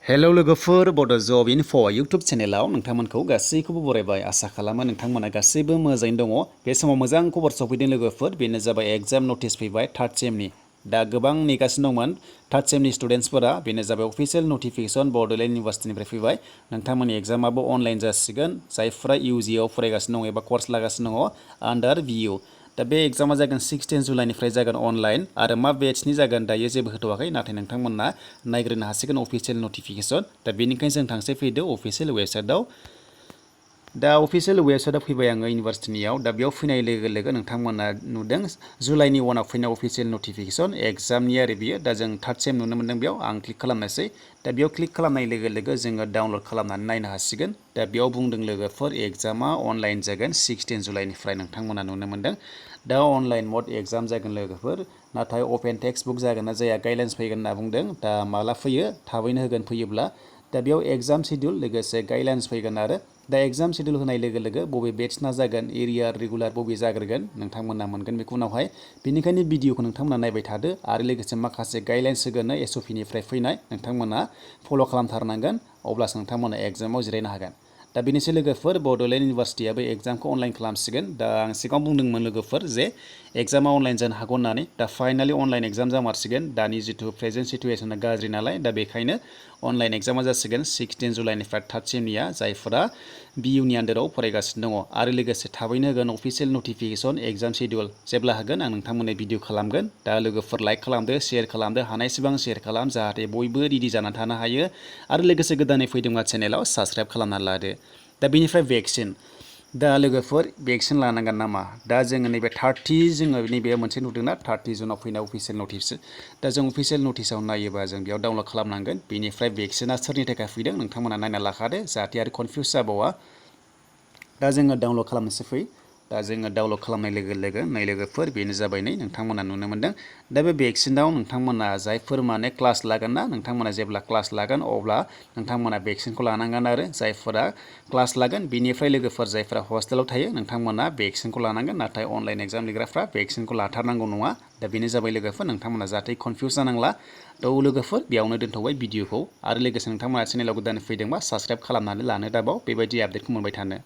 hello लोगोफोर बड' जब info YouTube चेनेलाव नोंथांमोनखौ गासैखौबो बरायबाय आसा खालामो नोंथांमोना गासैबो मोजाङैनो दङ बे समाव मोजां खबर सफैदों लोगोफोर बेनो जाबाय एग्जाम नटिस फैबाय थार्ड सेमनि दा गोबां नेगासिनो दंमोन थार्ड सेमनि स्टुडेन्ट्सफोरा बेनो जाबाय अफिशियेल नटिफिकेशन बड'लेण्ड इउनिभार्सिटिनिफ्राय फैबाय नोंथांमोननि एग्जामाबो अनलाइन जासिगोन जायफोरा इउजिआव फरायगासिनो दङ एबा कर्स लागासिनो दङ आन्डार बिइउ दा बे एग्जामा जागोन 16 जुलाइनिफ्राय जागोन अनलाइन आरो मा बेचनि जागोन दायो जेबो होथ'वाखै नाथाय नोंथांमोना नायग्रोनो हासिगोन अफिशियेल नटिफिकेशन दा बेनिखायनो जों थांसै फैदो अफिशियेल वेबसाइटआव दा अफिशियेल वेबसाइटआव फैबाय आङो इउनिभार्सिटिनियाव दा बेयाव फैनाय लोगो लोगो नोंथांमोना नुदों जुलाइनि 1आव फैनाय अफिशियेल नटिफिकेशन एग्जामनि आरो बियो दा जों थार्ड सेम नुनो मोनदों बेयाव आं क्लिक खालामनोसै दा बेयाव क्लिक खालामनाय लोगो लोगो जोङो डाउनलड खालामनानै नायनो हासिगोन दा बेयाव बुंदों लोगोफोर एग्जामा अनलाइन जागोन 16 जुलाइनिफ्राय नोंथांमोना नुनो मोनदों दा अनलाइन मड एग्जाम जागोन लोगोफोर नाथाय अपेन टेक्स्ट बुक जागोन ना जाया गाइडलाइन्स फैगोन होनना बुंदों दा माला फैयो थाबैनो होगोन फैयोब्ला दा बेयाव एग्जाम शिड्युल लोगोसे गाइडलाइन्स फैगोन आरो दा एग्जाम शिड्युल होनाय लोगो लोगो बबे बेचना जागोन एरिया रेगुलार बबे जाग्रोगोन नोंथांमोना मोनगोन बेखौ उनावहाय बेनिखायनो भिडिअखौ नोंथांमोना नायबाय थादो आरो लोगोसे माखासे गाइडलाइन्स होगोन एसअपिनिफ्राय फैनाय नोंथांमोना फल' खालामथारनांगोन अब्लासो नोंथांमोना एग्जामाव जिरायनो हागोन दा बेनोसै लोगोफोर बड'लेण्ड इउनिभार्सिटियाबो एग्जामखौ अनलाइन खालामसिगोन दा आं सिगाङाव बुंदोंमोन लोगोफोर जे एग्जामा अनलाइन जानो हागौ होननानै दा फाइनालि अनलाइन एग्जाम जामारसिगोन दानि जिथु प्रेजेन्ट सिटुवेसना गाज्रि नालाय दा बेखायनो अनलाइन एग्जामा जासिगोन 16 जुलाइनिफ्राय थार्ड सेमनिया जायफोरा बिइउनि आन्दाराव फरायगासिनो दङ आरो लोगोसे थाबैनो होगोन अफिशियेल नटिफिकेशन एग्जाम शिड्युल जेब्ला होगोन आं नोंथांमोननो भिडिअ खालामगोन दा लोगोफोर लाइक खालामदो शेयार खालामदो हानायसेबां शेयार खालाम जाहाथे बयबो रेडि जानानै थानो हायो आरो लोगोसे गोदानै फैदोंबा चेनेलाव साबस्क्राइब खालामनानै लादो दा बेनिफ्राय भेक्सिन दा लोगोफोर भेक्सिन लानांगोन नामा दा जोङो नैबे 30 जोङो नैबे मोनसे नुदोंना 30 जुनाव फैनाय अफिशियेल नटिस दा जों अफिशियेल नटिसाव नायोबा जों बेयाव डाउनलड खालामनांगोन बेनिफ्राय भेक्सिना सोरनि थाखाय फैदों नोंथांमोना नायना लाखादो जाहाथे आरो कनफिउस जाबावा दा जोङो डाउनलड खालामनोसै फै दा जोङो डाउनलड खालामनाय लोगो लोगो नै लोगोफोर बेनो जाबाय नै नोंथांमोना नुनो मोनदों दा बे भेक्सिनाव नोंथांमोना जायफोर माने क्लास लागोन ना नोंथांमोना जेब्ला क्लास लागोन अब्ला नोंथांमोना भेक्सिनखौ लानांगोन आरो जायफोरा क्लास लागोन बेनिफ्राय लोगोफोर जायफोरा हस्टेलाव थायो नोंथांमोना भेक्सिनखौ लानांगोन नाथाय अनलाइन एग्जाम लिरग्राफ्रा भेक्सिनखौ लाथारनांगौ नङा दा बेनो जाबाय लोगोफोर नोंथांमोना जाहाथे कनफिउस जानांला थ' लोगोफोर बेयावनो दोनथ'बाय भिडिअखौ आरो लोगोसे नोंथांमोना चेनेलाव गोदान फैदोंबा साबस्क्राइब खालामनानै लानो दाबाव बेबायदि आपडेटखौ मोनबाय थानो